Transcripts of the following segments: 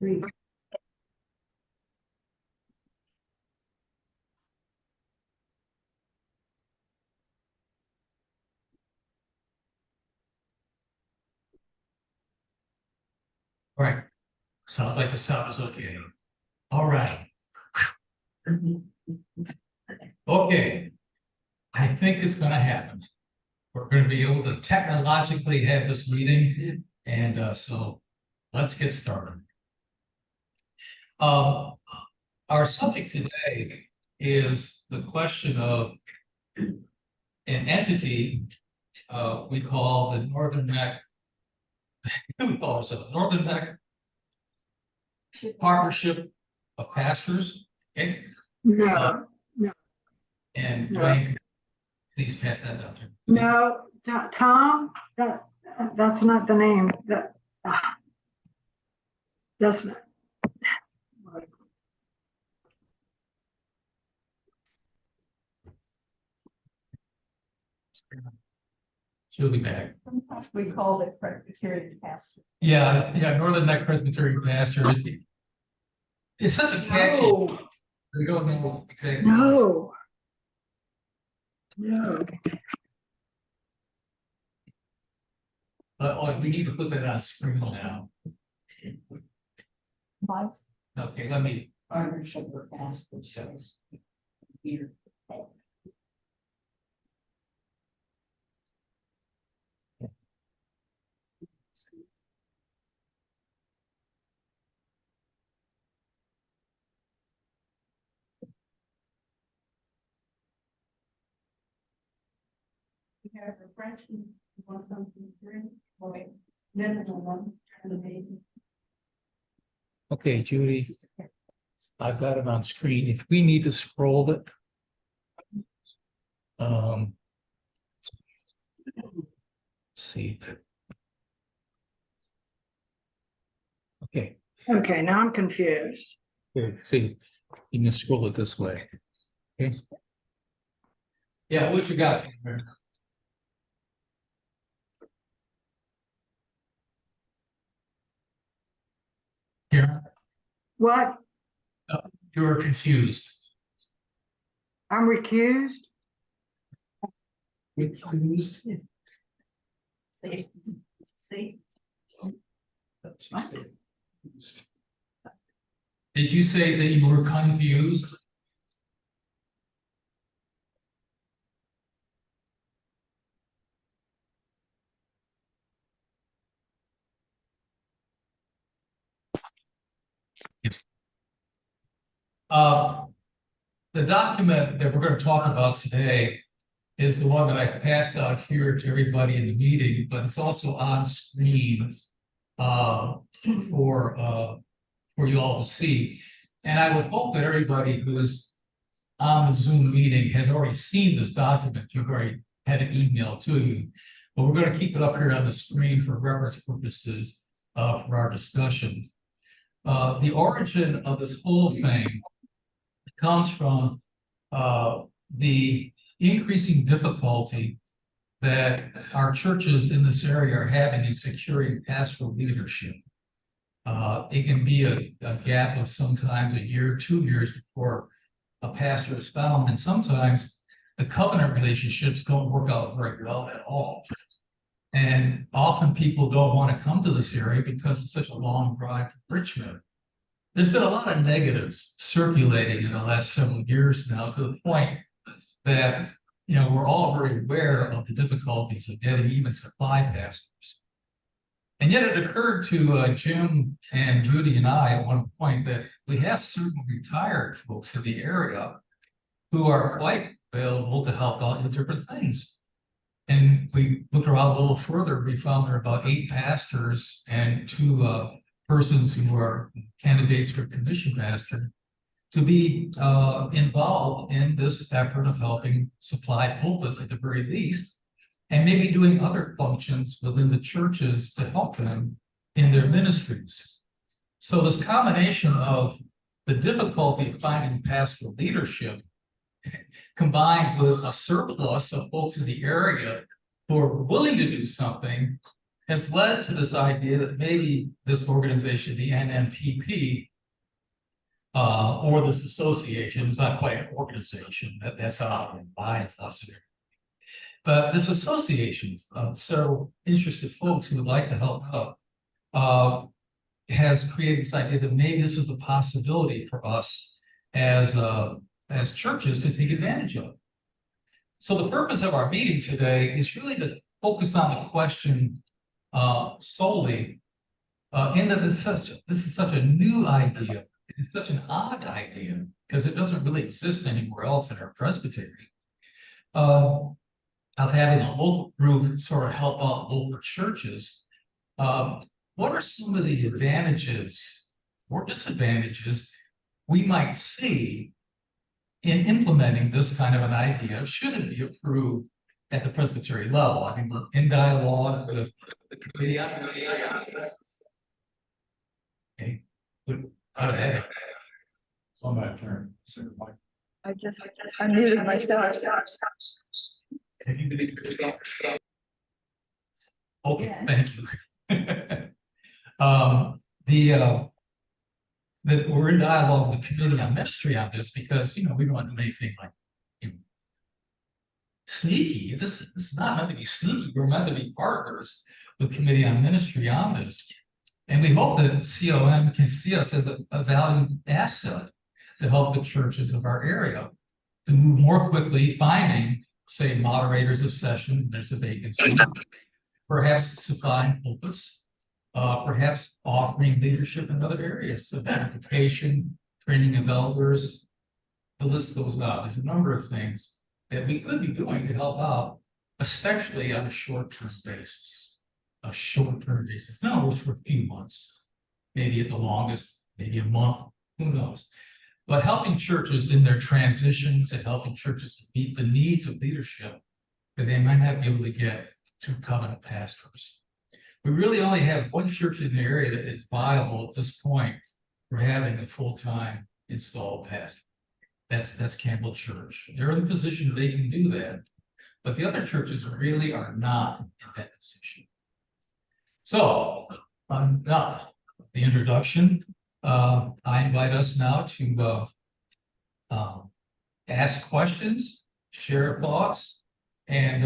Three. All right. Sounds like the sound is okay. All right. Okay. I think it's gonna happen. We're gonna be able to technologically have this meeting, and so let's get started. Our subject today is the question of an entity we call the Northern Neck. We call ourselves Northern Neck Partnership of Pastors. Okay. No, And No. Dwayne, please pass that down to him. no, Tom, that's not the name. That's not. She'll be back. We called it Presbyterian pastor. Yeah, Northern Neck Presbyterian Pastor is. It's such a catchy. No, We don't know exactly. no. No. But we need to put that on screen now. Vice Okay, let me. partnership with pastors shows here. You have refreshing, you want something to drink, or then one, turn the basin. Okay, Judy, I've got it on screen. If we need to scroll it. Let's see. Okay, Okay, now I'm confused. here, see, you can scroll it this way. Okay. Yeah, what you got? Karen, What? you were confused. I'm recused? Confused? See, see, Did you say that you were confused? Yes. The document that we're going to talk about today is the one that I passed out here to everybody in the meeting, but it's also on screen for you all to see. And I would hope that everybody who is on the Zoom meeting has already seen this document. You've already had it emailed to you, but we're going to keep it up here on the screen for reference purposes for our discussion. The origin of this whole thing comes from the increasing difficulty that our churches in this area are having in securing pastoral leadership. It can be a gap of sometimes a year, 2 years before a pastor is found, and sometimes the covenant relationships don't work out very well at all. And often people don't want to come to this area because it's such a long drive from Richmond. There's been a lot of negatives circulating in the last several years now, to the point that we're all very aware of the difficulties of getting even supply pastors. And yet it occurred to Jim and Judy and I at one point that we have certain retired folks in the area who are quite available to help out with different things. And we looked around a little further, we found there are about 8 pastors and 2 persons who are candidates for commission pastor to be involved in this effort of helping supply pulpits at the very least, and maybe doing other functions within the churches to help them in their ministries. So this combination of the difficulty of finding pastoral leadership combined with a surplus of folks in the area who are willing to do something has led to this idea that maybe this organization, the NNPP, or this association, is not quite an organization, that's out by us. But this association of several interested folks who would like to help out has created this idea that maybe this is a possibility for us as churches to take advantage of. So the purpose of our meeting today is really to focus on the question solely in that this is such a new idea. It's such an odd idea because it doesn't really exist anywhere else in our presbytery. Of having a local group sort of help out local churches. What are some of the advantages or disadvantages we might see in implementing this kind of an idea? Should it be approved at the presbytery level? I mean, we're in dialogue with the committee on okay, good. It's on my turn. I muted myself. Have you been okay, Yeah. thank you. That we're in dialogue with the committee on ministry on this because, we don't want to do anything like, sneaky. This is not meant to be sneaky. We're meant to be partners with committee on ministry on this. And we hope that COM can see us as a valued asset to help the churches of our area to move more quickly, finding, say, moderators of session, there's a vacancy, perhaps supplying pulpits, perhaps offering leadership in other areas, so education, training of elders, the list goes on. There's a number of things that we could be doing to help out, especially on a short-term basis. No, for a few months, maybe at the longest, maybe a month, who knows. But helping churches in their transitions and helping churches to meet the needs of leadership that they might not be able to get through covenant pastors. We really only have one church in the area that is viable at this point for having a full-time installed pastor. That's Campbell Church. They're in the position they can do that, but the other churches really are not in that position. So, enough of the introduction. I invite us now to ask questions, share thoughts, and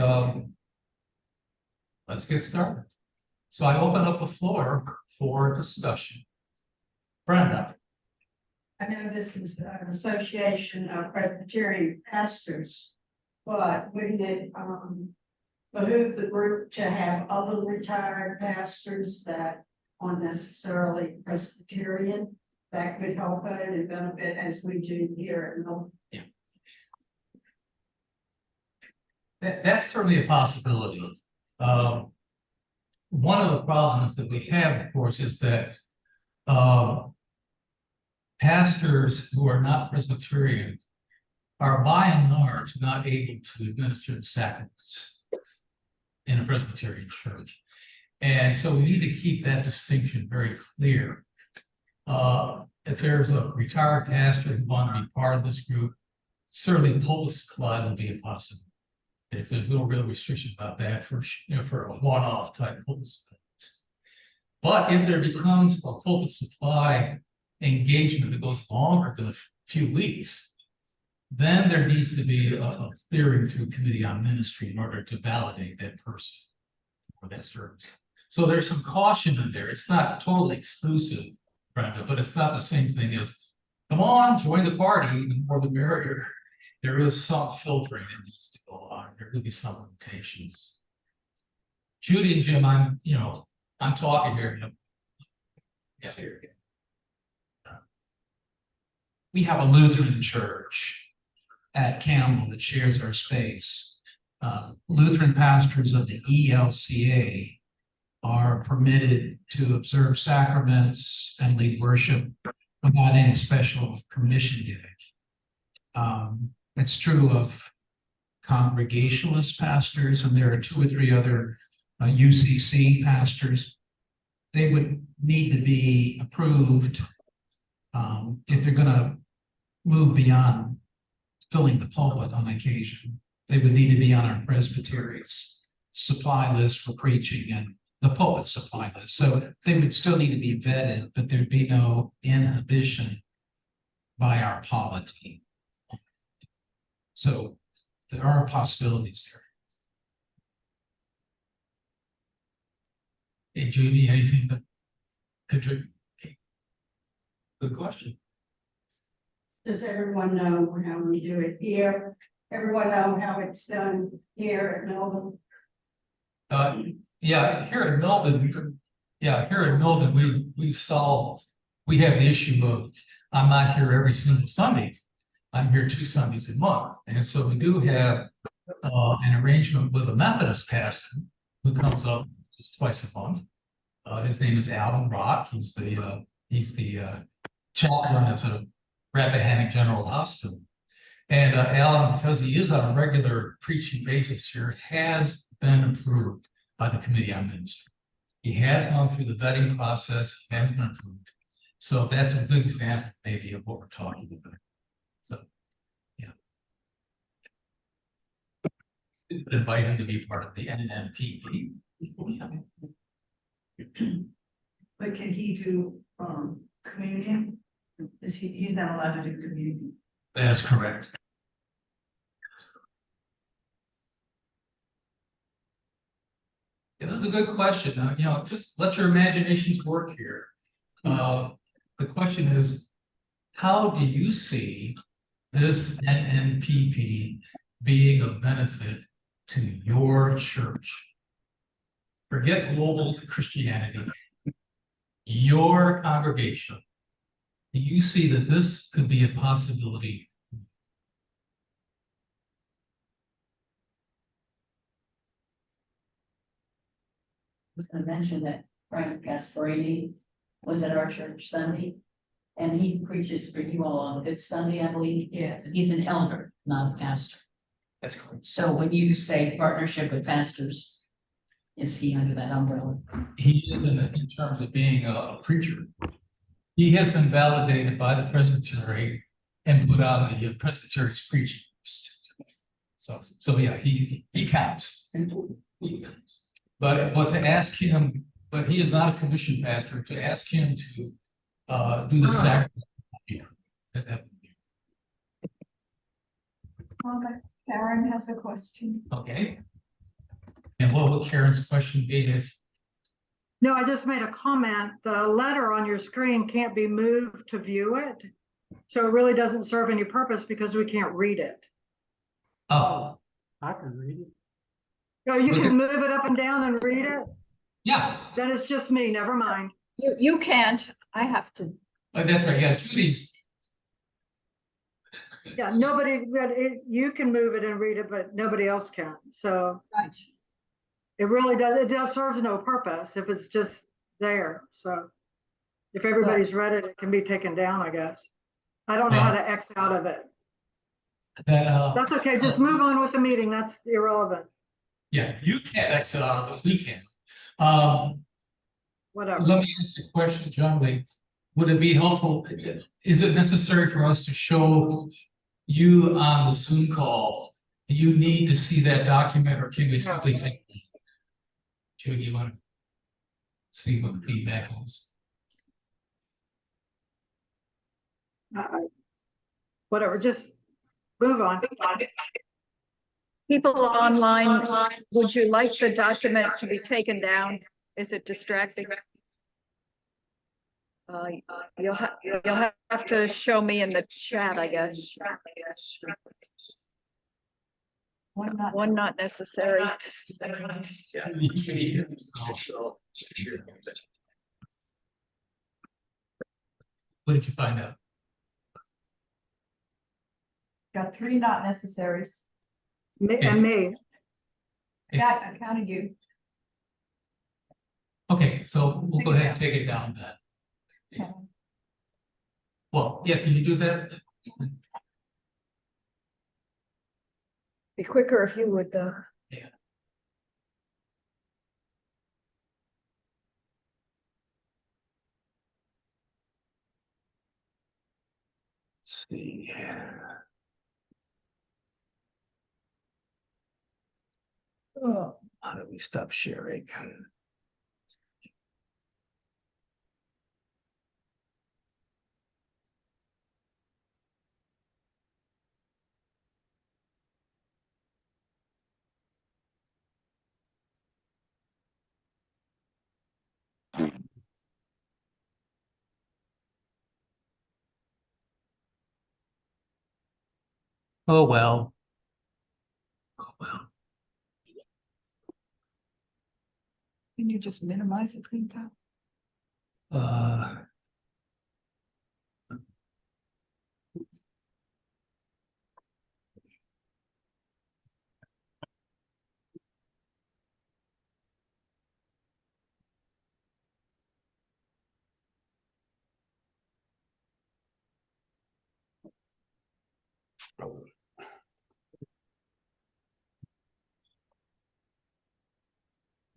let's get started. So I open up the floor for discussion. Brenda. I know this is an association of Presbyterian pastors, but wouldn't it behoove the group to have other retired pastors that aren't necessarily Presbyterian that could help it and benefit as we do here at Mill? Yeah. That's certainly a possibility. One of the problems that we have, of course, is that pastors who are not Presbyterian are by and large not able to administer the sacraments in a Presbyterian church. And so we need to keep that distinction very clear. If there's a retired pastor who wants to be part of this group, certainly pulpit supply will be a possibility. If there's no real restriction about that for a one-off type pulpit supply. But if there becomes a pulpit supply engagement that goes longer than a few weeks, then there needs to be a clearing through committee on ministry in order to validate that person for that service. So there's some caution in there. It's not totally exclusive, Brenda, but it's not the same thing as, come on, join the party, the more the merrier. There is some filtering that needs to go on. There will be some limitations. Judy and Jim, I'm talking here. Yeah, here. We have a Lutheran church at Campbell that shares our space. Lutheran pastors of the ELCA are permitted to observe sacraments and lead worship without any special permission giving. It's true of Congregationalist pastors, and there are 2 or 3 other UCC pastors. They would need to be approved if they're going to move beyond filling the pulpit on occasion. They would need to be on our presbytery's supply list for preaching and the pulpit supply list, so they would still need to be vetted, but there'd be no inhibition by our polity. So there are possibilities there. Hey, Judy, anything to contribute? Good question. Does everyone know how we do it here? Everyone know how it's done here at Melvin? Yeah, here at Melbourne, we have the issue of, I'm not here every single Sunday. I'm here 2 Sundays a month, and so we do have an arrangement with a Methodist pastor who comes up just twice a month. His name is Alan Rock. He's the chaplain at the Rappahannock General Hospital. And Alan, because he is on a regular preaching basis here, has been approved by the Committee on Ministry. He has gone through the vetting process, has been approved. So that's a good example maybe of what we're talking about. So, yeah. Invite him to be part of the NNPP. But can he do communion? He's not allowed to do communion? That is correct. This is a good question. Just let your imaginations work here. The question is, how do you see this NNPP being of benefit to your church? Forget global Christianity. Your congregation. Do you see that this could be a possibility? Was gonna mention that Frank Gasparini was at our church Sunday. And he preaches for you all on the 5th Sunday, I believe. Yes. He's an elder, not a pastor. That's correct. So when you say partnership with pastors, is he under that umbrella? He is in terms of being a preacher. He has been validated by the Presbytery and put on the Presbytery's preaching list. So yeah, he counts. He counts. But to ask him, but he is not a commissioned pastor, to ask him to do the sacrament. Okay, Karen has a question. Okay. And what would Karen's question be if? No, I just made a comment. The letter on your screen can't be moved to view it. So it really doesn't serve any purpose because we can't read it. Oh, I can read it. So you can move it up and down and read it? yeah, Then it's just me, never mind. You can't, I have to. that's right. Yeah, Judy's. Yeah, nobody, you can move it and read it, but nobody else can. So Right. it really does serve no purpose if it's just there. So if everybody's read it, it can be taken down, I guess. I don't know how to X out of it. That's okay. Just move on with the meeting. That's irrelevant. Yeah, you can't exit out, but we can. Whatever. Let me ask the question, John Lee. Would it be helpful? Is it necessary for us to show you on the Zoom call? Do you need to see that document, or can we simply take? Judy, you want to see what the feedback is? Whatever, just move on. People online, would you like the document to be taken down? Is it distracting? You'll have to show me in the chat, I guess. One not necessary. What did you find out? Got 3 not necessaries. And me. Yeah, I counted you. Okay, so we'll go ahead and take it down then. Okay. Well, yeah, can you do that? Be quicker if you would, though. Yeah. Let's see. Oh, how do we stop sharing? Oh, well. Oh, well. Can you just minimize it, clean top? Uh,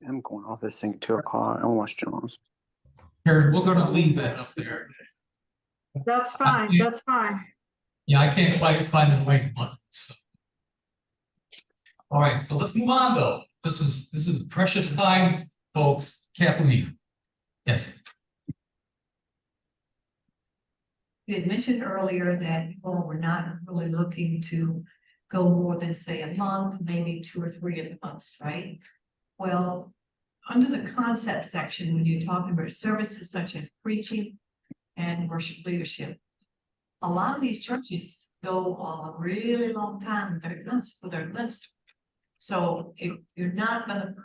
I'm going off this thing at 2 o'clock. I want to watch John's. Karen, we're gonna leave that up there. That's fine, that's fine. Yeah, I can't quite find the right one, so. All right, so let's move on though. This is precious time, folks. Kathleen. Yes, You had mentioned earlier that people were not really looking to go more than, say, a month, maybe 2 or 3 of the months, right? Well, under the concept section, when you're talking about services such as preaching and worship leadership, a lot of these churches go a really long time with their minister. So if you're not gonna,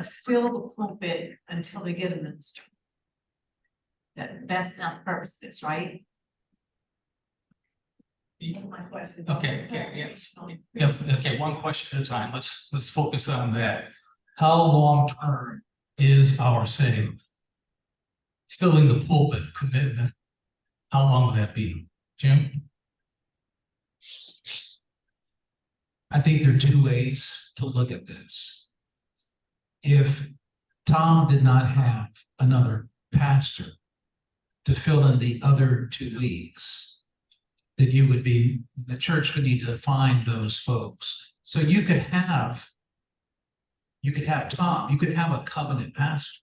fill the pulpit until they get a minister. That's not the purpose of this, right? My question. Okay, yeah, okay, one question at a time. Let's focus on that. How long-term is our, say, filling the pulpit commitment? How long will that be? Jim? I think there are two ways to look at this. If Tom did not have another pastor to fill in the other 2 weeks, then the church would need to find those folks. So you could have Tom, you could have a covenant pastor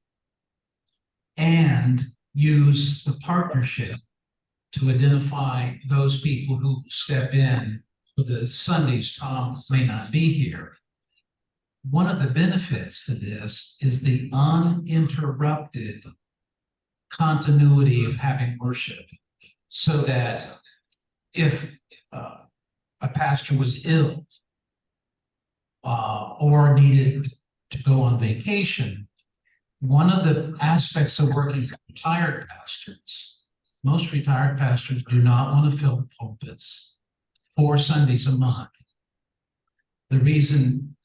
and use the partnership to identify those people who step in for the Sundays Tom may not be here. One of the benefits to this is the uninterrupted continuity of having worship, so that if a pastor was ill or needed to go on vacation, one of the aspects of working for retired pastors, most retired pastors do not want to fill pulpits 4 Sundays a month. The reason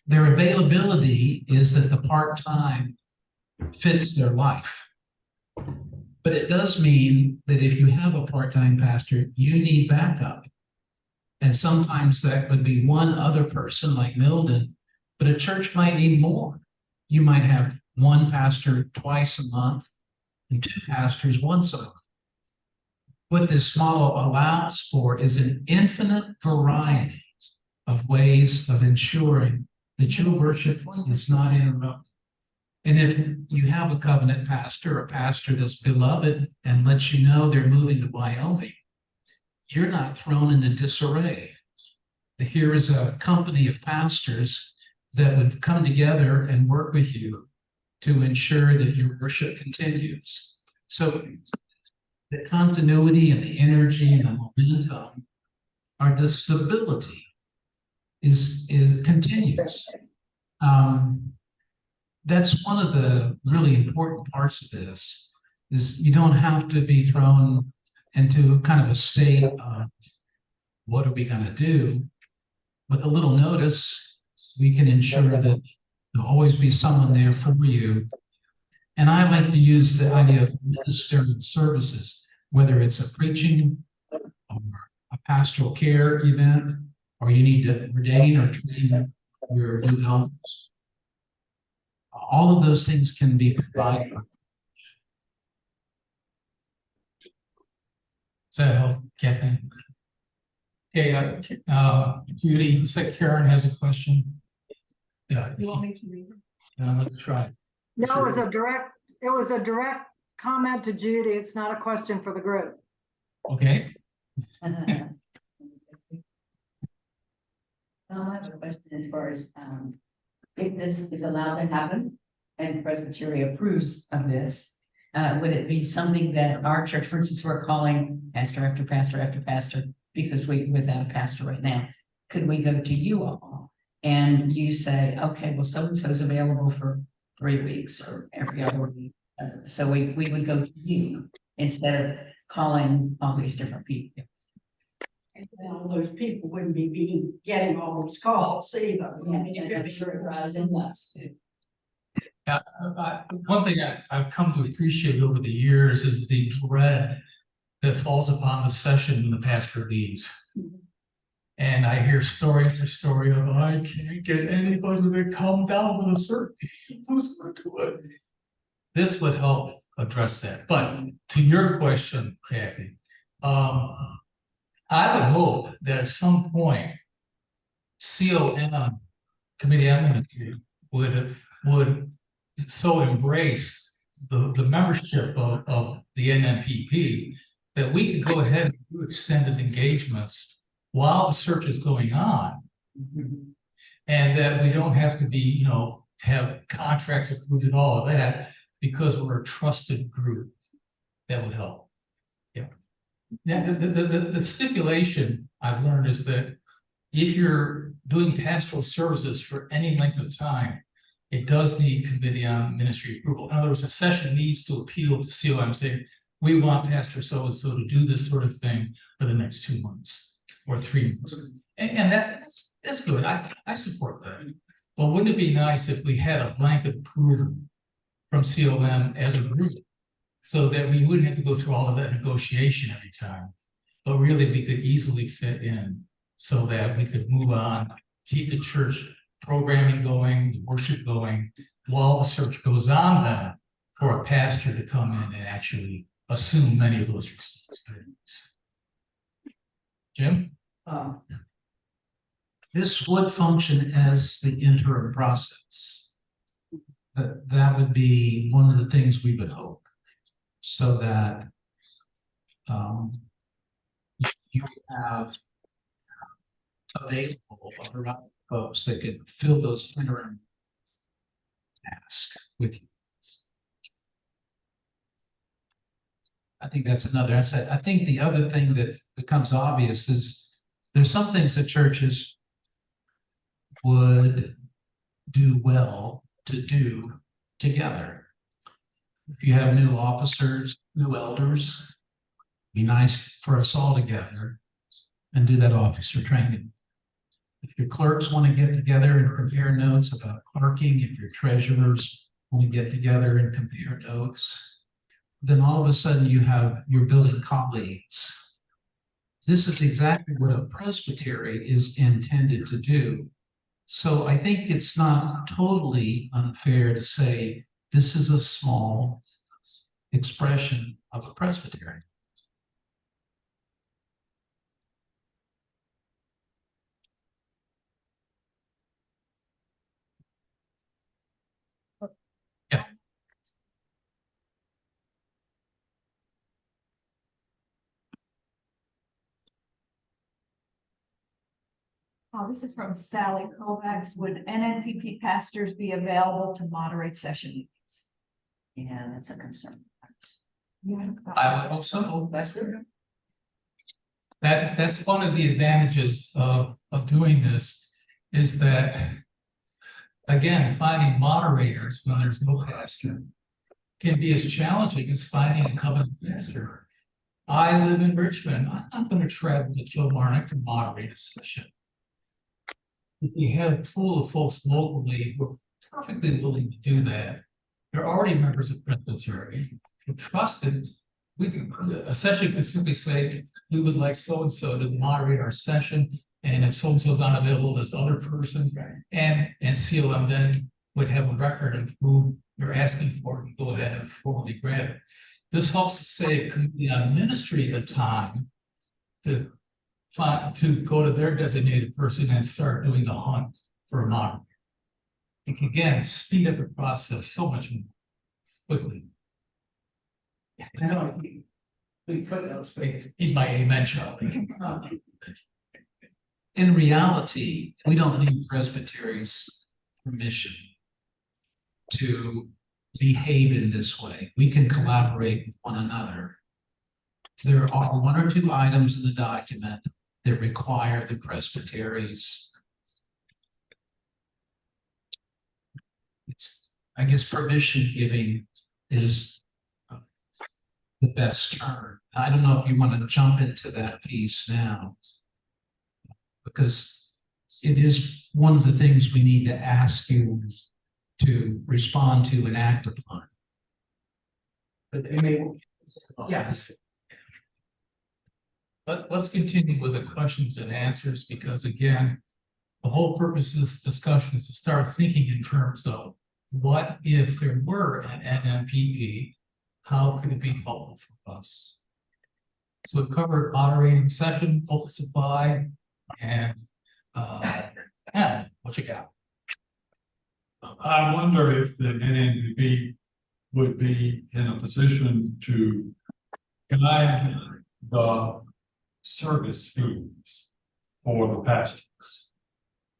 their availability is that the part-time fits their life. But it does mean that if you have a part-time pastor, you need backup. And sometimes that would be one other person like Milden, but a church might need more. You might have one pastor twice a month and 2 pastors once a month. What this model allows for is an infinite variety of ways of ensuring that your worship is not interrupted. And if you have a covenant pastor, a pastor that's beloved and lets you know they're moving to Wyoming, you're not thrown into disarray. Here is a company of pastors that would come together and work with you to ensure that your worship continues. So the continuity and the energy and the momentum are the stability is continues. That's one of the really important parts of this, is you don't have to be thrown into kind of a state of what are we going to do? With a little notice, we can ensure that there'll always be someone there for you. And I like to use the idea of ministerial services, whether it's a preaching or a pastoral care event, or you need to ordain or train your new elders. All of those things can be provided. Does that help, Kathleen? Okay, Judy, you said Karen has a question? Yeah. You want me to read it? Let's try it. No, it was a direct comment to Judy. It's not a question for the group. Okay, I have a question as far as, if this is allowed to happen and Presbytery approves of this, would it be something that our church, for instance, we're calling pastor after pastor after pastor because we're without a pastor right now. Could we go to you all? And you say, okay, well, so-and-so is available for 3 weeks or every other week. So we would go to you instead of calling all these different people. And all those people wouldn't be getting all those calls either. One thing I've come to appreciate over the years is the dread that falls upon the session when the pastor leaves. And I hear story after story of, I can't get anybody to come down to the 13th. Who's going to do it? This would help address that. But to your question, Kathy, I would hope that at some point, COM, Committee on Ministry, would so embrace the membership of the NNPP that we could go ahead and do extended engagements while the search is going on. And that we don't have to be, have contracts approved and all of that, because we're a trusted group. That would help. Yeah. Now, the stipulation I've learned is that if you're doing pastoral services for any length of time, it does need committee on ministry approval. In other words, a session needs to appeal to COM saying, we want Pastor so-and-so to do this sort of thing for the next 2 months or 3 months. And that's good. I support that. But wouldn't it be nice if we had a blanket approval from COM as a group, so that we wouldn't have to go through all of that negotiation every time, but really we could easily fit in so that we could move on, keep the church programming going, the worship going, while the search goes on then for a pastor to come in and actually assume many of those responsibilities. Jim? This would function as the interim process. That would be one of the things we would hope, so that you have available a variety of folks that could fill those interim tasks with you. I think that's another. I think the other thing that becomes obvious is there's some things that churches would do well to do together. If you have new officers, new elders, be nice for us all together and do that officer training. If your clerks want to get together and compare notes about clerking, if your treasurers want to get together and compare notes, then all of a sudden you're building colleagues. This is exactly what a presbytery is intended to do. So I think it's not totally unfair to say this is a small expression of a presbytery. Yeah. This is from Sally Kovacs. Would NNPP pastors be available to moderate session meetings? Yeah, that's a concern. I would hope so. That's one of the advantages of doing this, is that, again, finding moderators when there's no pastor can be as challenging as finding a covenant pastor. I live in Richmond. I'm not going to travel to Kilmarnock to moderate a session. If we have a pool of folks locally who are perfectly willing to do that, they're already members of Presbytery, we're trusted, we can, a session could simply say, we would like so-and-so to moderate our session, and if so-and-so is unavailable, this other person, and COM then would have a record of who you're asking for, and go ahead and formally grant it. This helps to save committee on ministry the time to go to their designated person and start doing the hunt for a moderator. It can, again, speed up the process so much more quickly. He's my amen child. In reality, we don't need presbyteries' permission to behave in this way. We can collaborate with one another. There are 1 or 2 items in the document that require the presbyteries. It's, I guess, permission giving is the best term. I don't know if you want to jump into that piece now, because it is one of the things we need to ask you to respond to and act upon. But I mean, yes. Let's continue with the questions and answers, because again, the whole purpose of this discussion is to start thinking in terms of what if there were an NNPP, how could it be helpful for us? So we covered moderating session, open supply, and what you got? I wonder if the NNPP would be in a position to guide the service fees for the pastors.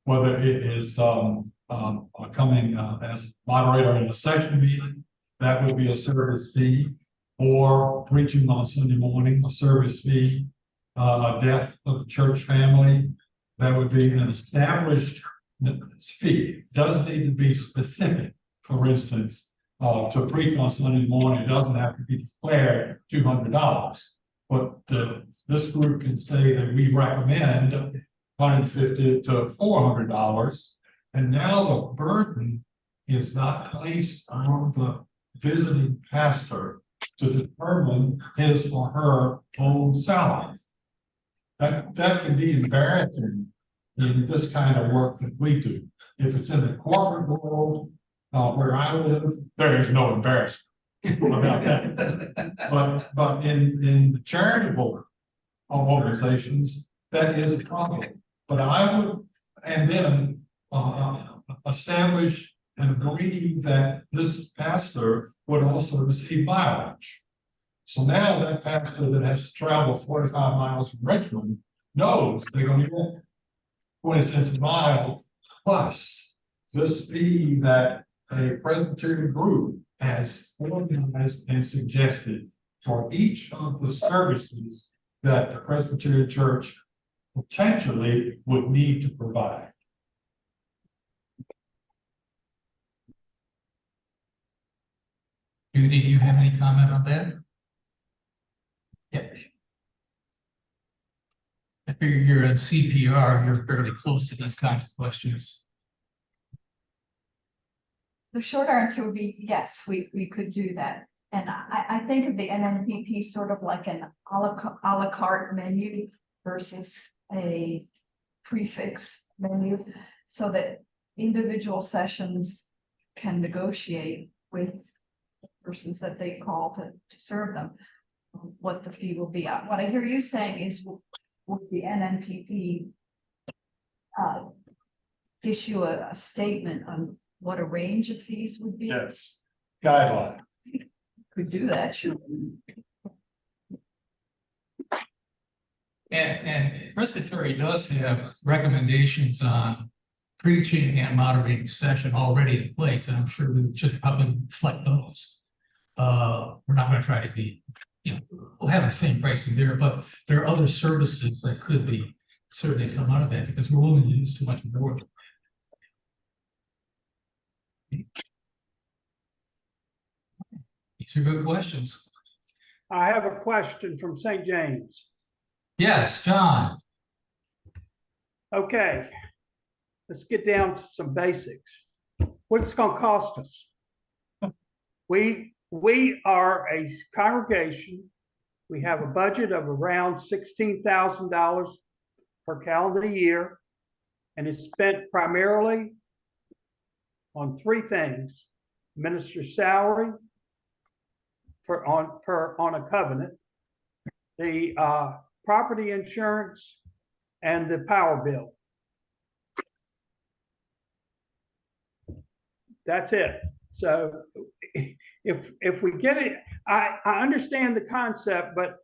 Whether it is coming as moderator in the session meeting, that would be a service fee, or preaching on Sunday morning, a service fee, a death of the church family, that would be an established fee. It doesn't need to be specific. For instance, to preach on Sunday morning, it doesn't have to be declared $200. But this group can say that we recommend $150 to $400, and now the burden is not placed on the visiting pastor to determine his or her own salary. That can be embarrassing in this kind of work that we do. If it's in the corporate world where I live, there is no embarrassment about that. But in charitable organizations, that is a problem. But I would, and then establish and agree that this pastor would also receive mileage. So now that pastor that has to travel 45 miles from Richmond knows they're going to get 20 cents a mile plus this fee that a Presbyterian group has organized and suggested for each of the services that the Presbyterian Church potentially would need to provide. Judy, do you have any comment on that? Yep. I figure you're in CPR, you're fairly close to these kinds of questions. The short answer would be yes, we could do that. And I think of the NNPP sort of like an a la carte menu versus a prefix menu, so that individual sessions can negotiate with persons that they call to serve them what the fee will be. What I hear you saying is, would the NNPP issue a statement on what a range of fees would be? Yes, guideline. Could do that, sure. And Presbytery does have recommendations on preaching and moderating session already in place, and I'm sure we should probably reflect those. We're not going to try to be, we'll have the same pricing there, but there are other services that could be certainly come out of that, because we're willing to do so much more. These are good questions. I have a question from St. James. Yes, John. Okay, let's get down to some basics. What's it going to cost us? We are a congregation. We have a budget of around $16,000 per calendar year, and it's spent primarily on three things: minister's salary on a covenant, the property insurance, and the power bill. That's it. So if we get it, I understand the concept, but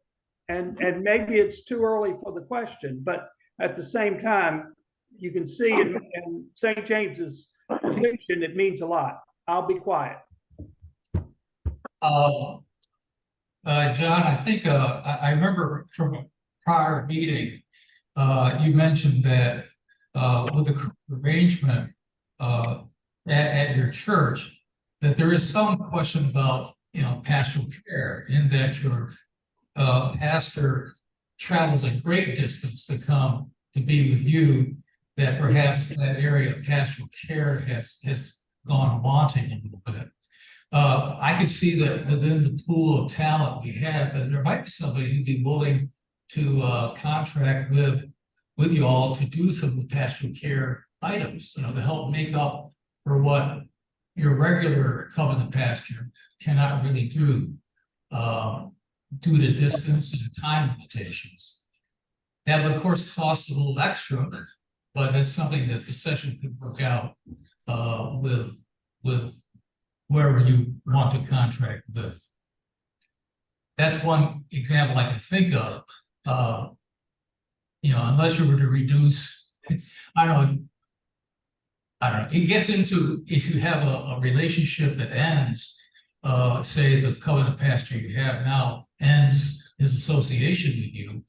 and maybe it's too early for the question, but at the same time, you can see in St. James's position, it means a lot. I'll be quiet. John, I think I remember from a prior meeting, you mentioned that, with the current arrangement, at your church, that there is some question about, pastoral care in that your, pastor travels a great distance to come to be with you, that perhaps that area of pastoral care has gone wanting a little bit. I could see that within the pool of talent we have, that there might be somebody who'd be willing to contract with you all to do some of the pastoral care items, to help make up for what your regular covenant pastor cannot really do, due to distance and time limitations. That would of course cost a little extra, but that's something that the session could work out with whoever you want to contract with. That's one example I can think of. Unless you were to reduce, I don't know, it gets into, if you have a relationship that ends, say the covenant pastor you have now ends his association with you,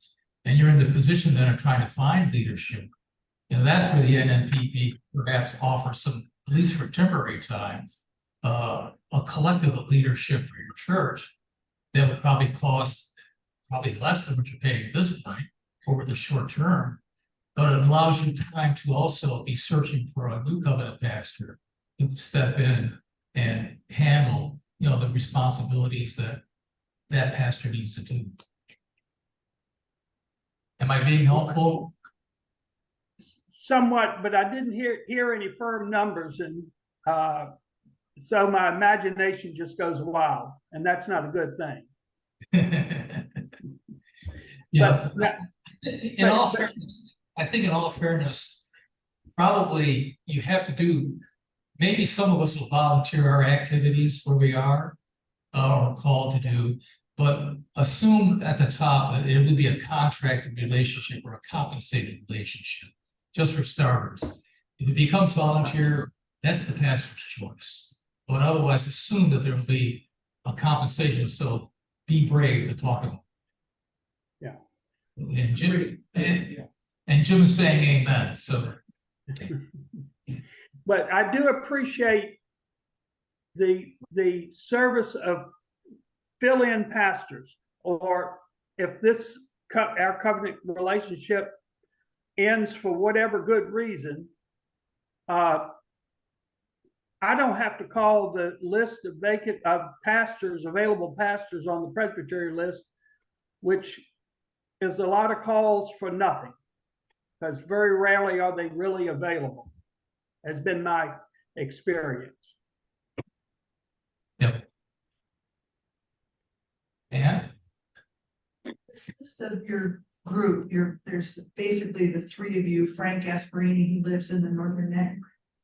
and you're in the position then of trying to find leadership. That's where the NNPP perhaps offers some, at least for temporary time, a collective of leadership for your church that would probably cost less than what you're paying at this point over the short term, but it allows you time to also be searching for a new covenant pastor who can step in and handle, the responsibilities that pastor needs to do. Am I being helpful? Somewhat, but I didn't hear any firm numbers, and so my imagination just goes wild, and that's not a good thing. Yeah. But, In all fairness, I think in all fairness, probably you have to do, maybe some of us will volunteer our activities where we are, or called to do, but assume at the top that it would be a contracted relationship or a compensated relationship, just for starters. If it becomes volunteer, that's the pastor's choice. But otherwise, assume that there will be a compensation, so be brave to talk about it. And Jim, and Jim is saying amen, so. but I do appreciate the service of fill-in pastors, or if our covenant relationship ends for whatever good reason, I don't have to call the list of available pastors on the presbytery list, which is a lot of calls for nothing, because very rarely are they really available, has been my experience. Yep. And List of your group, there's basically the three of you, Frank Gasparini, who lives in the Northern Neck.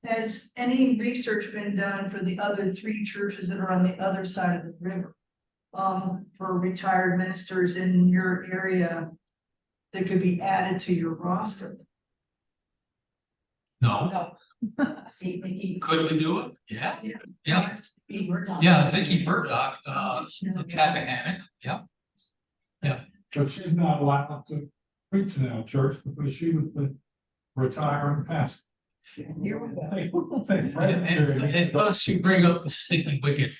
Has any research been done for the other three churches that are on the other side of the river? For retired ministers in your area that could be added to your roster? no, See, Nikki. could we do it? Yeah, Yeah. yeah, Vicky Burdock, the Tappahannock, yeah. But she's not allowed to preach in our church because she was the retiring pastor. Here we go. And plus you bring up the sticky wicket.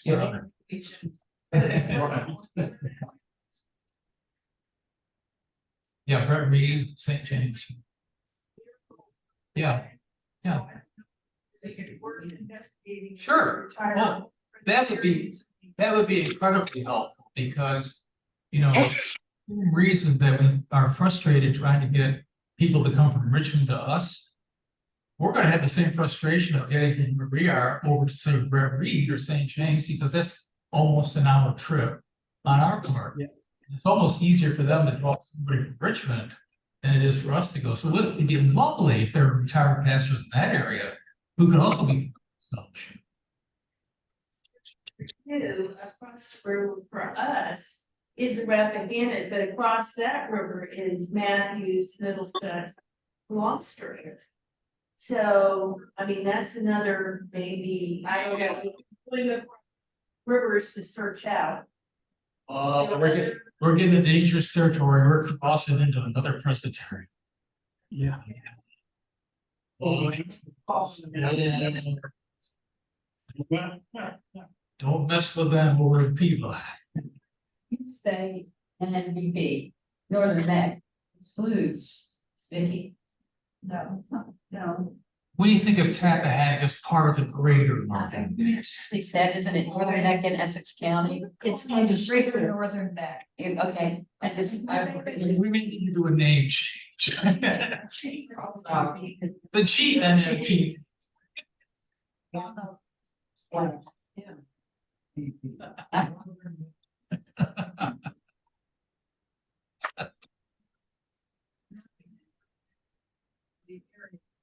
Yeah, Brett Reed, St. James. Yeah, sure. Well, that would be incredibly helpful, because, reason that we are frustrated trying to get people to come from Richmond to us, we're gonna have the same frustration of getting from where we are over to say Brett Reed or St. James, because that's almost an hour trip on our part. Yeah. It's almost easier for them to draw somebody from Richmond than it is for us to go. So it'd be lovely if there were retired pastors in that area who could also be. Across the river for us is Rappahannock, but across that river is Matthews, Middlesex, Gloucester. So, I mean, that's another, maybe, I don't know, rivers to search out. We're getting into dangerous territory. We're crossing into another presbytery. Yeah. Don't mess with them over in Piva. Say NNPP, Northern Neck excludes Vicky. No, no. We think of Tappahannock as part of the greater Northern. They said, isn't it Northern Neck in Essex County? It's And in just greater northern neck. Okay, I just. We may need to do a name change. The GNNP.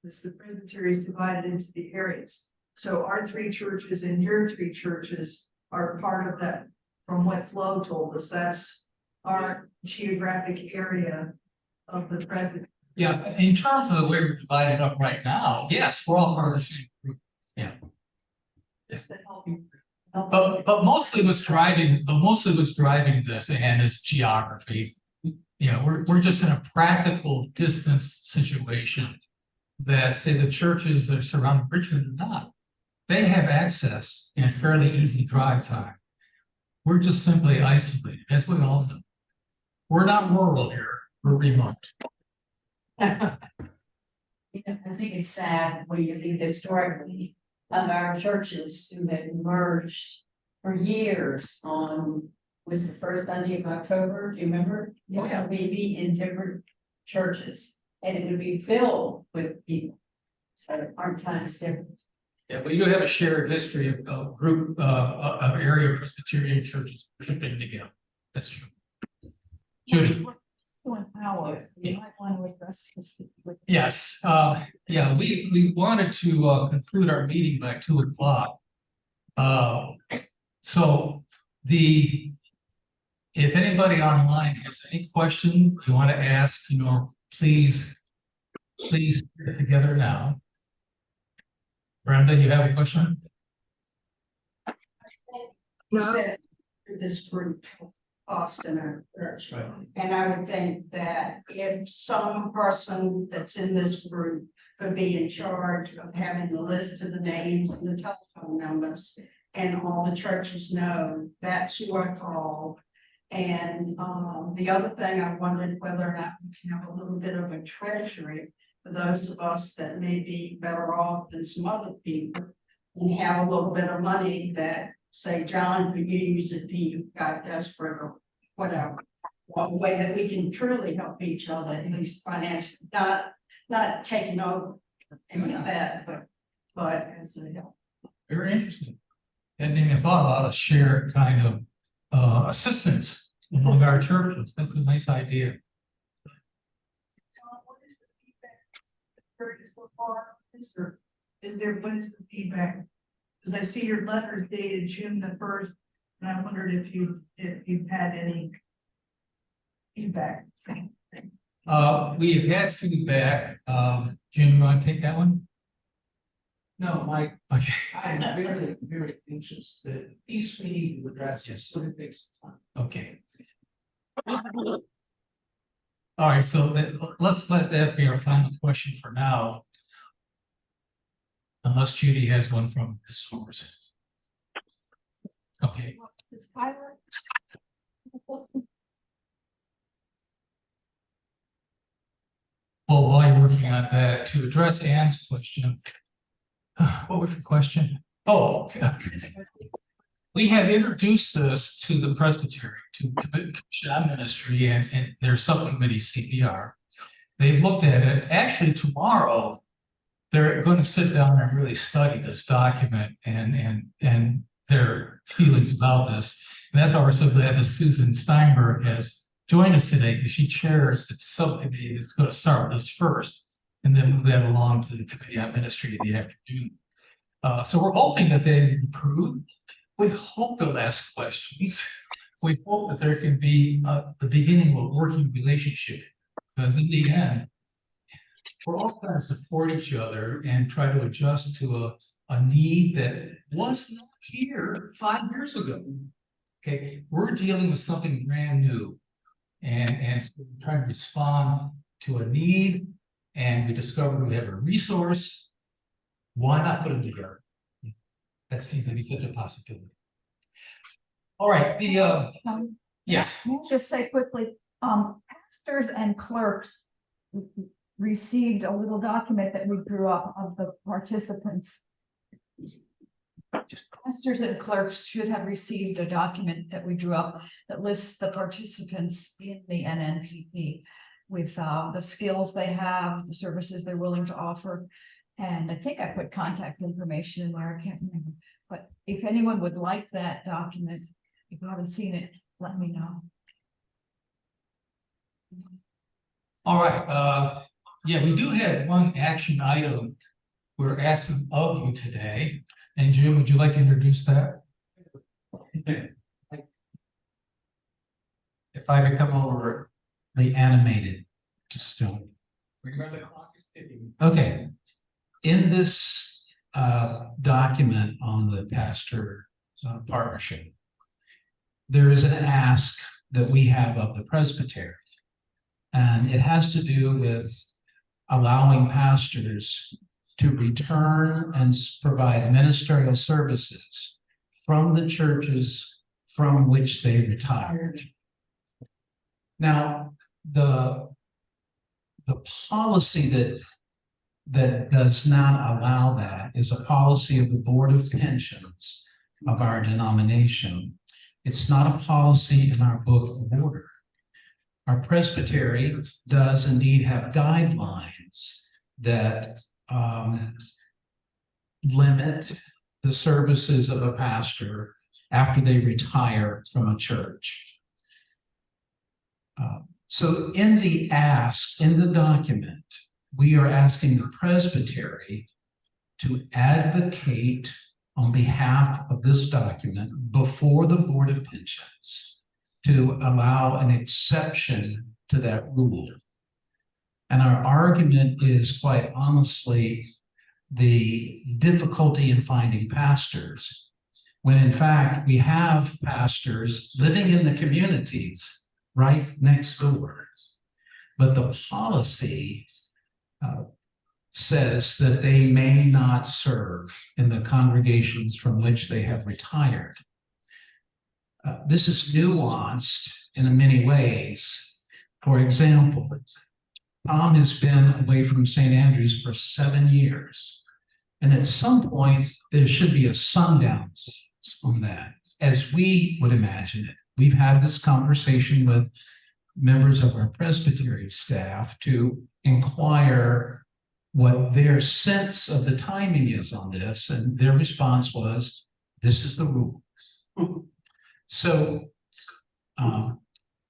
The presbytery is divided into the areas. So our three churches and your three churches are part of that, from what Flo told us, that's our geographic area of the presbytery. Yeah, in terms of the way we're divided up right now, yes, we're all part of the same group. Yeah. But mostly what's driving this and is geography. You know, we're just in a practical distance situation that, say, the churches that are surrounding Richmond do not. They have access and fairly easy drive time. We're just simply isolated, as we all know. We're not rural here, we're remote. I think it's sad when you think historically of our churches who had merged for years on, was the first Sunday of October, do you remember? Oh, yeah. We'd be in different churches and it would be filled with people. So our times different. Yeah, but you do have a shared history of a group of area Presbyterian churches worshiping together. That's true. Judy. One hour, you might want to address this. Yes, yeah, we wanted to conclude our meeting by 2 o'clock. So if anybody online has any question you want to ask, you know, please get together now. Brenda, you have a question? You said this group costs in our church. And I would think that if some person that's in this group could be in charge of having the list of the names and the telephone numbers, and all the churches know that's who I call. And the other thing, I wondered whether or not we can have a little bit of a treasury for those of us that may be better off than some other people, and have a little bit of money that, say, John could use if he got desperate or whatever. One way that we can truly help each other, at least financially, not taking over any of that, but as a help. Very interesting. Hadn't even thought about a shared kind of assistance among our churches. That's a nice idea. What is the feedback so far? What is the feedback? Because I see your letters dated June 1st, and I wondered if you've had any feedback. We've had feedback. Jim, you want to take that one? No, Mike, Okay. I am very, very anxious that these we need to address this, so it takes time. Okay. All right, so let's let that be our final question for now. Unless Judy has one from the source. Okay. Well, while you're working on that, to address Ann's question, what was your question? Oh, we have introduced this to the Presbytery, to Commission on Ministry and their subcommittee CPR. They've looked at it. Actually, tomorrow, they're going to sit down and really study this document and their feelings about this. And that's why we're so glad that Susan Steinberg has joined us today, because she chairs the subcommittee that's going to start with us first, and then move that along to the Committee on Ministry in the afternoon. So we're hoping that they improve. We hope they'll ask questions. We hope that there can be the beginning of a working relationship, because in the end, we're all trying to support each other and try to adjust to a need that was not here 5 years ago. Okay, we're dealing with something brand new, and so we're trying to respond to a need and we discovered we have a resource, why not put them together? That seems to be such a possibility. All right, yes. May I just say quickly, pastors and clerks received a little document that we drew up of the participants. Pastors and clerks should have received a document that we drew up that lists the participants in the NNPP with the skills they have, the services they're willing to offer. And I think I put contact information in there, I can't remember. But if anyone would like that document, if you haven't seen it, let me know. All right, yeah, we do have one action item we're asking of you today. And Jim, would you like to introduce that? If I become overly animated, just still. Okay, in this document on the pastor partnership, there is an ask that we have of the presbytery. And it has to do with allowing pastors to return and provide ministerial services from the churches from which they retired. Now, the policy that does not allow that is a policy of the Board of Pensions of our denomination. It's not a policy in our book of order. Our presbytery does indeed have guidelines that limit the services of a pastor after they retire from a church. So in the ask, in the document, we are asking the presbytery to advocate on behalf of this document before the Board of Pensions to allow an exception to that rule. And our argument is quite honestly the difficulty in finding pastors, when in fact we have pastors living in the communities right next door. But the policy says that they may not serve in the congregations from which they have retired. This is nuanced in many ways. For example, Tom has been away from St. Andrews for 7 years. And at some point, there should be a sundown on that, as we would imagine it. We've had this conversation with members of our presbytery staff to inquire what their sense of the timing is on this. And their response was, this is the rule. So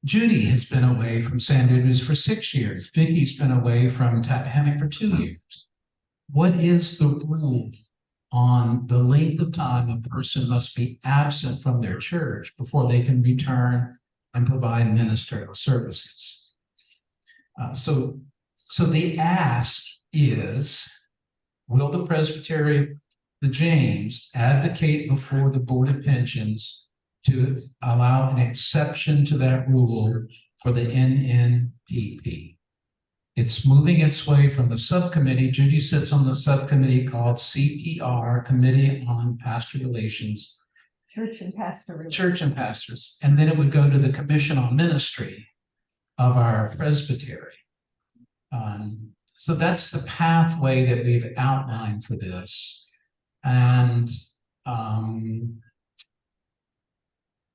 Judy has been away from St. Andrews for 6 years. Vicky's been away from Tappahannock for 2 years. What is the rule on the length of time a person must be absent from their church before they can return and provide ministerial services? So the ask is, will the presbytery, the James, advocate before the Board of Pensions to allow an exception to that rule for the NNPP? It's moving its way from the subcommittee. Judy sits on the subcommittee called CPR, Committee on Pastor Relations. Church and pastor. Church and pastors. And then it would go to the Commission on Ministry of our presbytery. So that's the pathway that we've outlined for this. And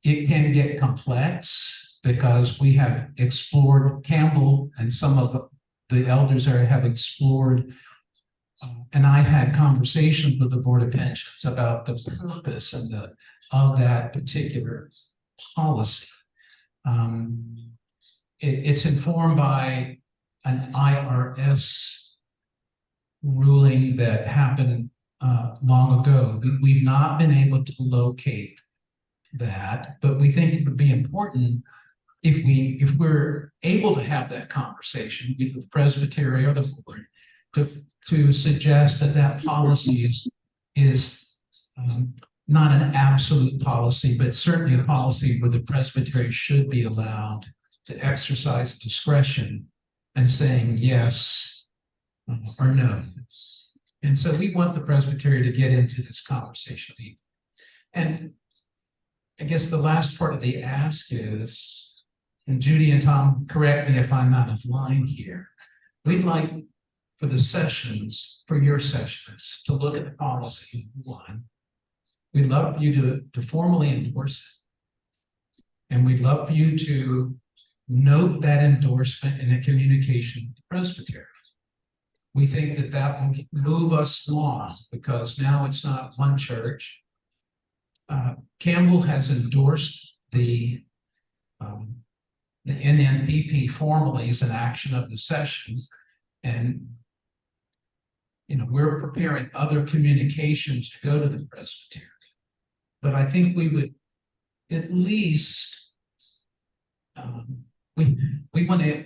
it can get complex because we have explored, Campbell and some of the elders there have explored, and I've had conversations with the Board of Pensions about the purpose and of that particular policy. It's informed by an IRS ruling that happened long ago. We've not been able to locate that, but we think it would be important if we're able to have that conversation, either the presbytery or the board, to suggest that policy is not an absolute policy, but certainly a policy where the presbytery should be allowed to exercise discretion and saying, yes, or no. And so we want the presbytery to get into this conversation. And I guess the last part of the ask is, and Judy and Tom, correct me if I'm out of line here. We'd like for the sessions, for your sessions, to look at the policy, one. We'd love for you to formally endorse it. And we'd love for you to note that endorsement in a communication with the presbytery. We think that that will move us along, because now it's not one church. Campbell has endorsed the NNPP formally as an action of the session. And, you know, we're preparing other communications to go to the presbytery. But I think we would at least, we want to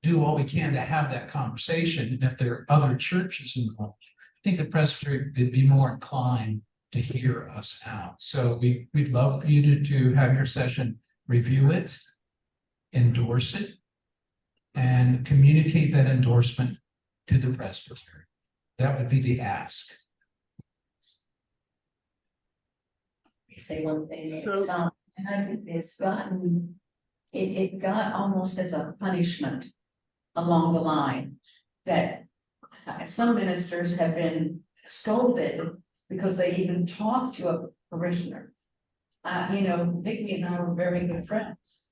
do all we can to have that conversation. And if there are other churches involved, I think the presbytery would be more inclined to hear us out. So we'd love for you to have your session review it, endorse it, and communicate that endorsement to the presbytery. That would be the ask. Say one thing, So- and I think it's gotten, it got almost as a punishment along the line that some ministers have been scolded because they even talked to a parishioner. You know, Vicky and I were very good friends.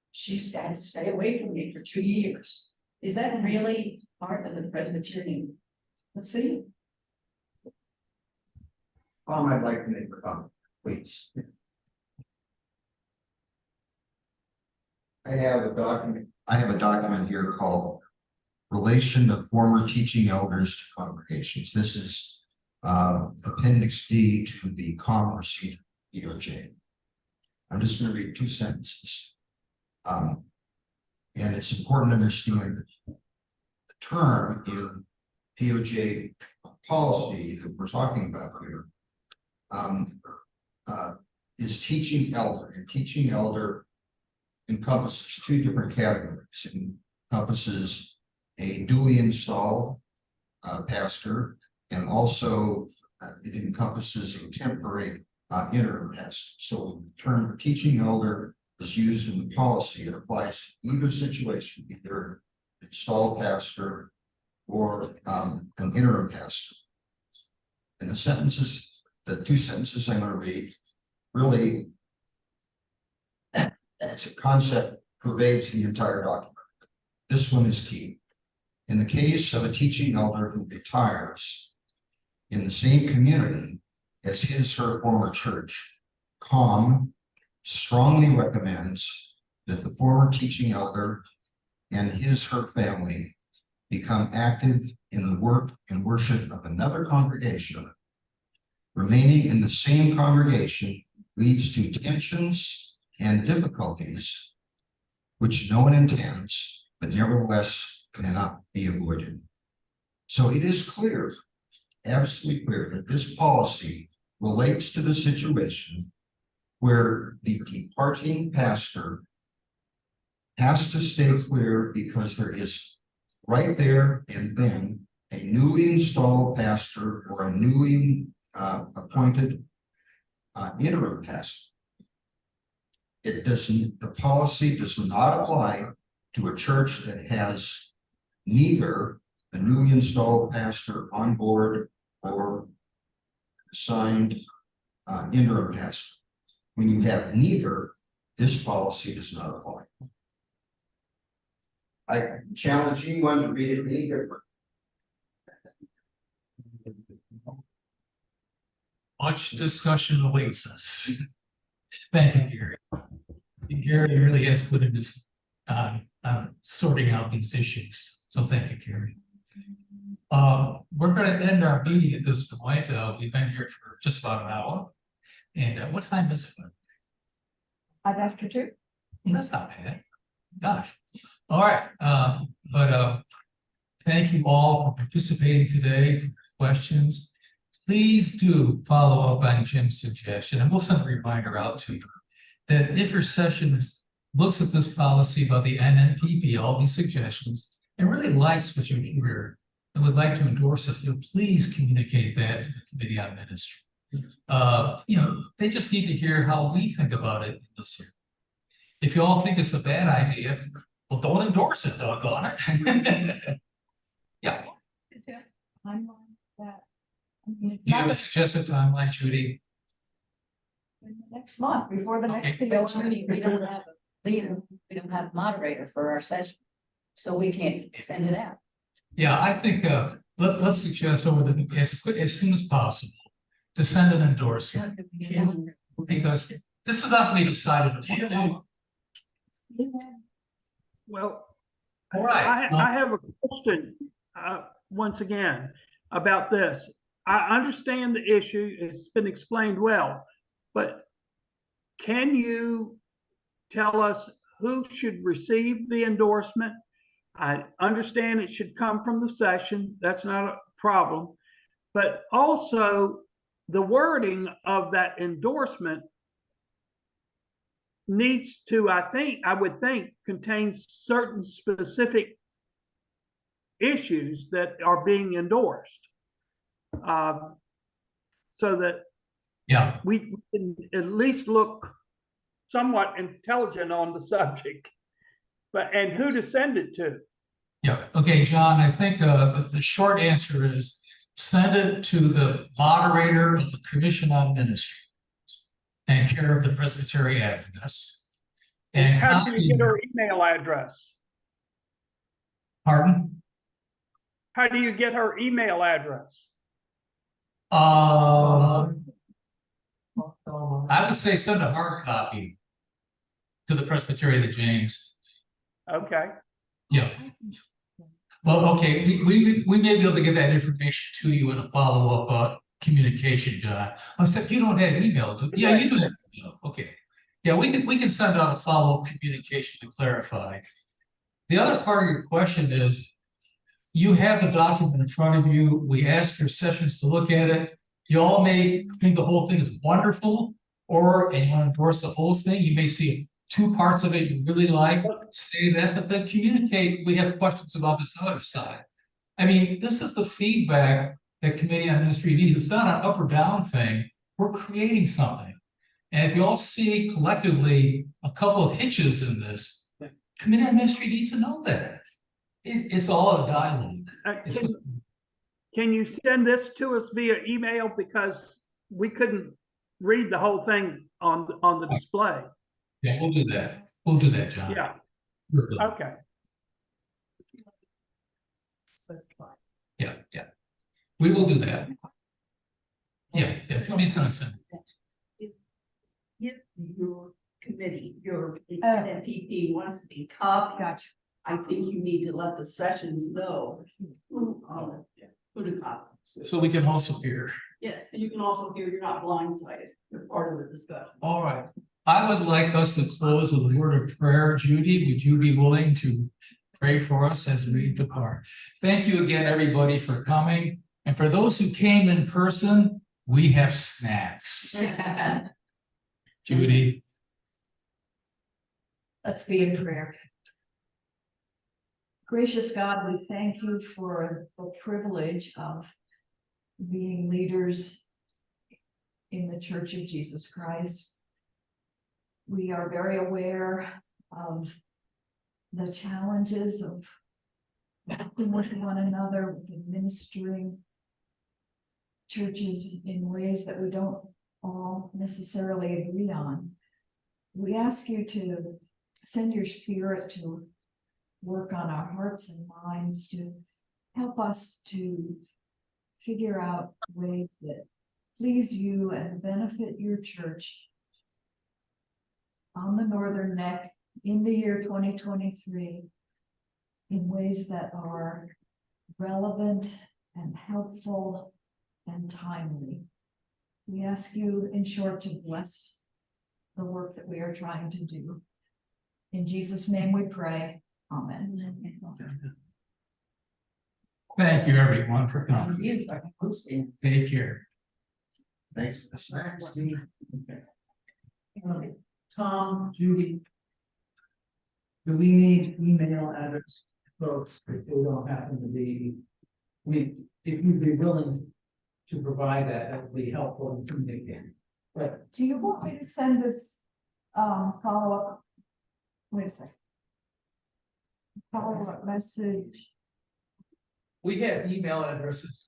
She's had to stay away from me for 2 years. Is that really part of the Presbyterian? Let's see. I'd like to make a comment, please. I have a document here called Relation of Former Teaching Elders to Congregations. This is Appendix D to the comm procedure, POJ. I'm just going to read 2 sentences. And it's important to understand that the term in POJ policy that we're talking about here is teaching elder, and teaching elder encompasses 2 different categories. It encompasses a duly installed pastor, and also it encompasses a temporary interim pastor. So the term teaching elder is used in the policy. It applies to either situation, either installed pastor or an interim pastor. And the 2 sentences I'm going to read, really, it's a concept that pervades the entire document. This one is key. In the case of a teaching elder who retires in the same community as his/her former church, COM strongly recommends that the former teaching elder and his/her family become active in the work and worship of another congregation. Remaining in the same congregation leads to tensions and difficulties which no one intends, but nevertheless cannot be avoided. So it is clear, absolutely clear, that this policy relates to the situation where the departing pastor has to stay clear, because there is right there and then a newly installed pastor or a newly appointed interim pastor. The policy does not apply to a church that has neither a newly installed pastor on board or assigned interim pastor. When you have neither, this policy does not apply. I challenge anyone to read it any different. Much discussion awaits us. Thank you, Gary. Gary really has put in his sorting out these issues. So thank you, Gary. We're going to end our meeting at this point. We've been here for just about an hour. And what time is it? 2:05. That's not bad. Gosh. All right. But thank you all for participating today, for questions. Please do follow up on Jim's suggestion, and we'll send a reminder out to you that if your session looks at this policy about the NNPP, all these suggestions, and really likes what you hear, and would like to endorse it, please communicate that to the Committee on Ministry. They just need to hear how we think about it in this year. If you all think it's a bad idea, well, don't endorse it, doggone it. Yeah. Timeline that. I mean, it's Do you not have a suggested timeline, Judy? next month, before the next Okay. Well, election. Judy, we don't have a leader, we don't have a moderator for our session, so we can't send it out. Yeah, I think, let's suggest as soon as possible to send an endorsement, because this is not going to be decided in one day. Well, All right. I have a question, once again, about this. I understand the issue, it's been explained well, but can you tell us who should receive the endorsement? I understand it should come from the session, that's not a problem, but also the wording of that endorsement needs to, I would think, contain certain specific issues that are being endorsed. So that Yeah, we can at least look somewhat intelligent on the subject, and who to send it to. yeah. Okay, John, I think the short answer is send it to the moderator of the Commission on Ministry and care of the Presbytery address. And How do you get her email address? Pardon? How do you get her email address? I would say send a hard copy to the Presbytery of James. Okay. Yeah. Well, okay, we may be able to get that information to you in a follow-up communication, John. Except you don't have email, do you? Yeah, you do have email. Okay. Yeah, we can send out a follow-up communication to clarify. The other part of your question is, you have the document in front of you. We asked your sessions to look at it. You all may think the whole thing is wonderful, and you want to endorse the whole thing. You may see two parts of it you really like, say that, but then communicate, we have questions about this other side. I mean, this is the feedback that Committee on Ministry needs. It's not an up or down thing. We're creating something. And if you all see collectively a couple of hitches in this, Committee on Ministry needs to know that. It's all a dialogue. Can you send this to us via email, because we couldn't read the whole thing on the display? Yeah, we'll do that. We'll do that, John. Yeah. Okay. Yeah. We will do that. Yeah, Judy's gonna send. If your committee, your NNPP wants to be copied, I think you need to let the sessions know who to copy. So we can also hear. Yes, you can also hear you're not blindsided. You're part of the discussion. All right. I would like us to close with a word of prayer. Judy, would you be willing to pray for us as we depart? Thank you again, everybody, for coming. And for those who came in person, we have snacks. Judy. Let's be in prayer. Gracious God, we thank you for the privilege of being leaders in the Church of Jesus Christ. We are very aware of the challenges of working with one another, with administering churches in ways that we don't all necessarily agree on. We ask you to send your Spirit to work on our hearts and minds, to help us to figure out ways that please you and benefit your church on the Northern Neck in the year 2023 in ways that are relevant and helpful and timely. We ask you, in short, to bless the work that we are trying to do. In Jesus' name we pray. Amen. Thank you, everyone, for coming. Thank you for hosting. Take care. Thanks for the snacks. Tom, Judy. Do we need email address folks if they don't happen to be I mean, if you'd be willing to provide that, that would be helpful in communicating. But Do you want me to send this, follow-up? Wait a second. Follow-up message, We have email addresses.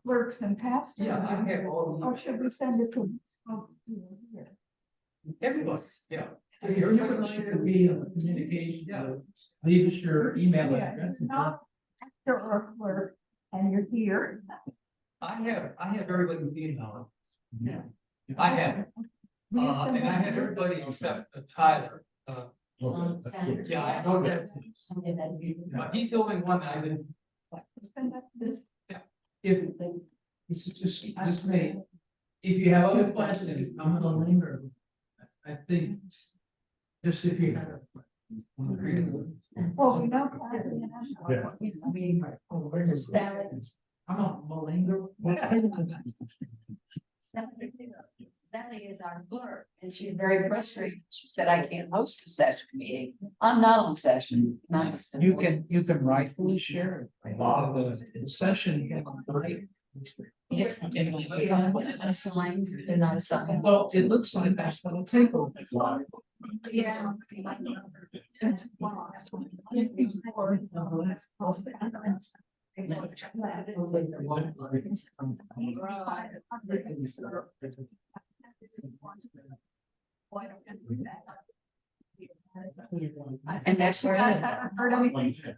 clerks and pastors? Yeah, I have all the. Or should we send it to? Here? Everybody, yeah. you would like to be in communication, leave us your email Yeah, address. it's not after or clerk, and you're here. I have everybody's email. Yeah. I have, Will you send and I that have here? everybody except Tyler. Yeah, I know that. But he's the only one that I didn't. Send that to this. If, this is just me, if you have other questions, I'm gonna linger. I think, just if you have. Well, we know. I'm a linger. Sally is our clerk, and she's very frustrated. She said, I can't host a session meeting. I'm not on session. You can rightfully share it. The session. Yes, they're not assigned, they're not assigned. Well, it looks like that's gonna take over. Yeah. And that's where it is. Heard anything?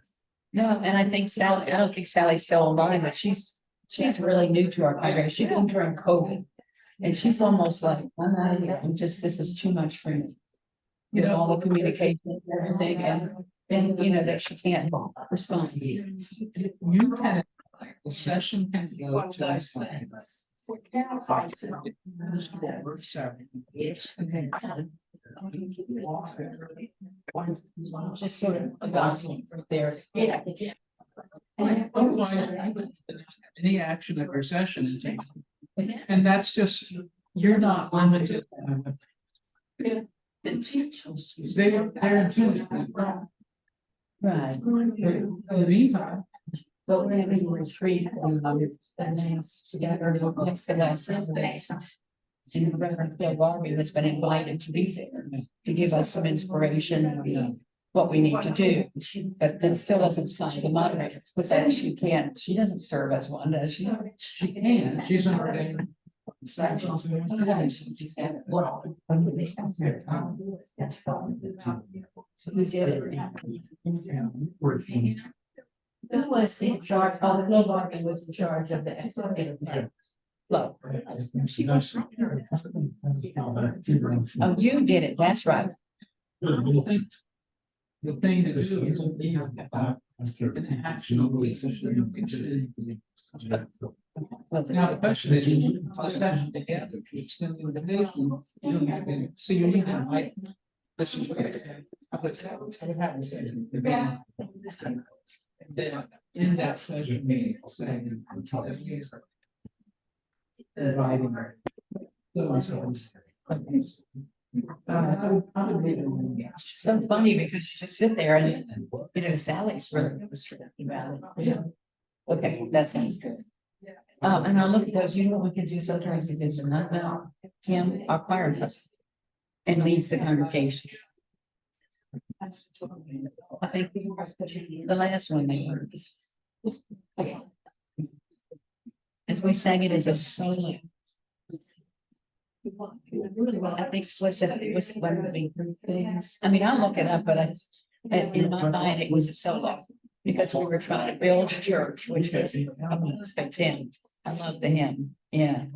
No, and I think Sally, I don't think Sally's still online, but she's really new to our congregation. She came during COVID. And she's almost like, I'm out of here. This is too much for me. You know, all the communication and everything, and you know, that she can't respond. You can, the session can go to this thing. Just sort of a document right there. Yeah. Any action of your session is taken. And that's just, you're not limited. They're intended. Right. In the meantime. But we're having a retreat and scattered next to that Sunday. And Reverend Phil Barbie has been invited to be there to give us some inspiration on what we need to do. But then still doesn't sign the moderator, but that she can't, she doesn't serve as one, does she? She can, she's already. Who did it? Who was in charge? Oh, Phil Barbie was in charge of the executive. Look. She was. Oh, you did it, that's right. The thing is. An action. Now, the question is, you session together, to extend the invitation, so you need to invite. This is what I would have to say. Then in that session meeting, saying. Inviting. So funny because you just sit there and, you know, Sally's really illustrative about it. Yeah. Okay, that sounds good. And I'll look at those, you know what we can do sometimes if it's not about him, our choir does. It and leads the congregation. I think the last one they were. As we sang it as a solo. I think was it one of the things? I mean, I'll look it up, but in my mind, it was a solo. Because we were trying to build a church, which was a perfect hymn. I love the hymn, yeah.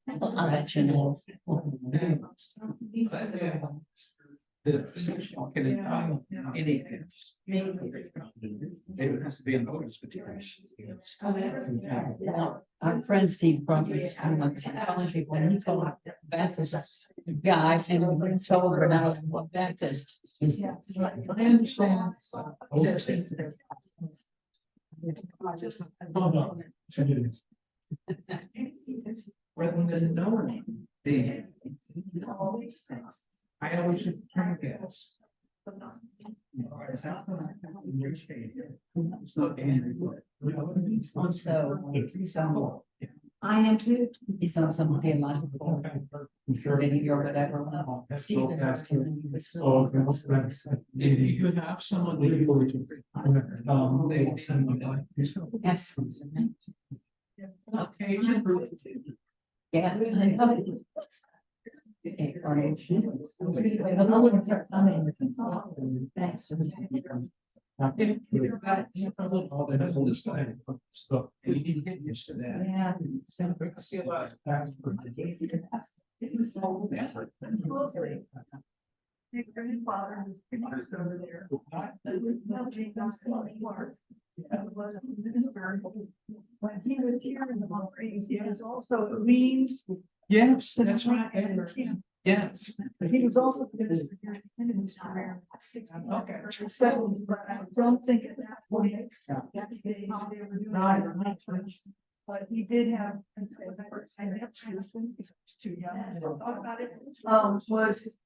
I'll let you know. Our friend Steve Crawford is one of the people, and he told Baptist guy, and we told we're not Baptist. I understand. Rather than knowing. I always turn gas. He's also, I am too. He's on some theological. Maybe or whatever. Stephen. If you have someone that you want to, they will send them. Absolutely. Okay. Yeah. All that is on this side of stuff, and you need to get used to that. Yeah. I see a lot of passport. My grandfather was pretty much over there. There was no James Clark. When he was here in the Monterey, he was also a means. Yes, that's right. Yes. But he was also finished in his career. But I don't think at that point. They were doing it. But he did have. I was too young. I thought about it. Was.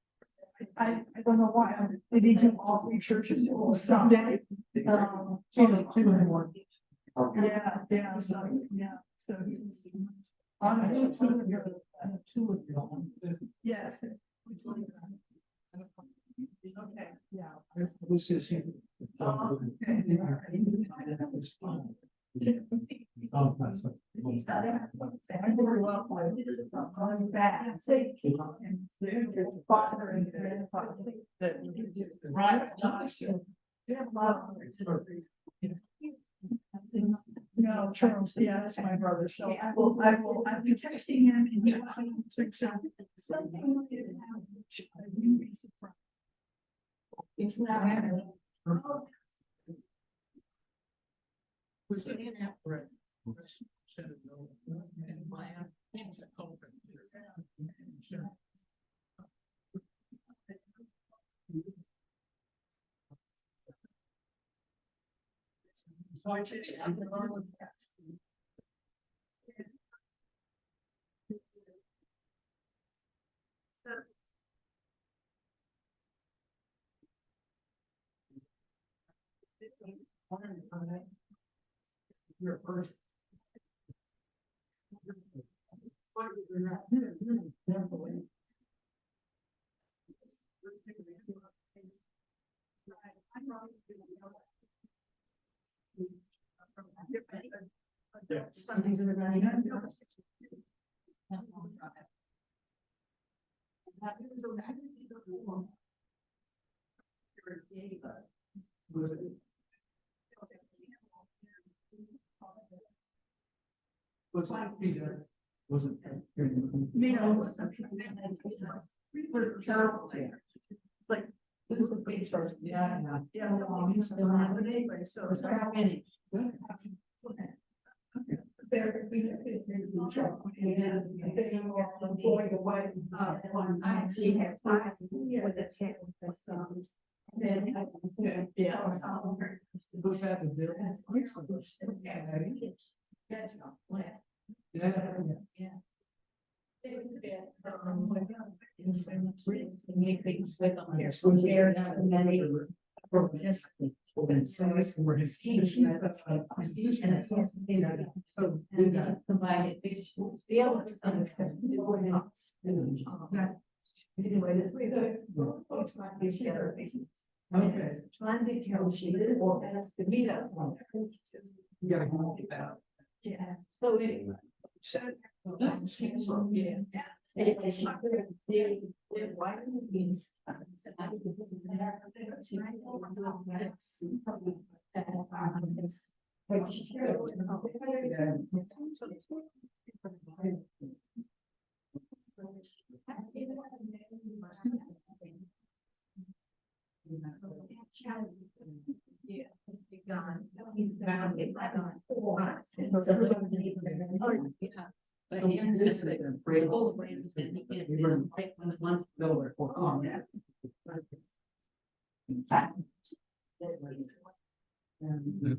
I don't know why. Did he do all three churches someday? Yeah, so he was. On two of them. Yes. Okay, yeah. This is. I grew up with going back. Father and grandfather. Right. We have a lot of. No, Charles, yeah, that's my brother, so I'll be texting him and he will fix something. You'd be surprised. It's not happening. Your first. Something's in the running. Was like Peter, wasn't. It's like, it was a big first. Yeah. You still have it anyway, so it's how many. There, we had to check. Boy, the wife, one, she had 5 years at 10 with sons. Then, yeah. Who's had the bill? That's not planned. Yeah. Yeah. Make things fit on there. So there's many. So it's more his. And it's also. So. Combine it. The elements of accessibility. Anyway, the three of those. It's not the share business. Okay. Trying to tell she did or has to meet us. You gotta go with that. Yeah, so anyway. So. Yeah.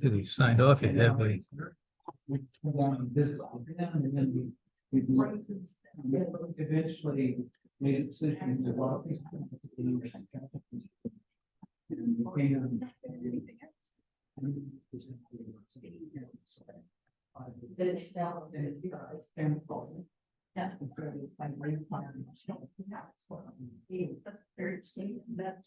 He signed off it that way. We eventually made a decision to. anything else. Yeah. Very, that's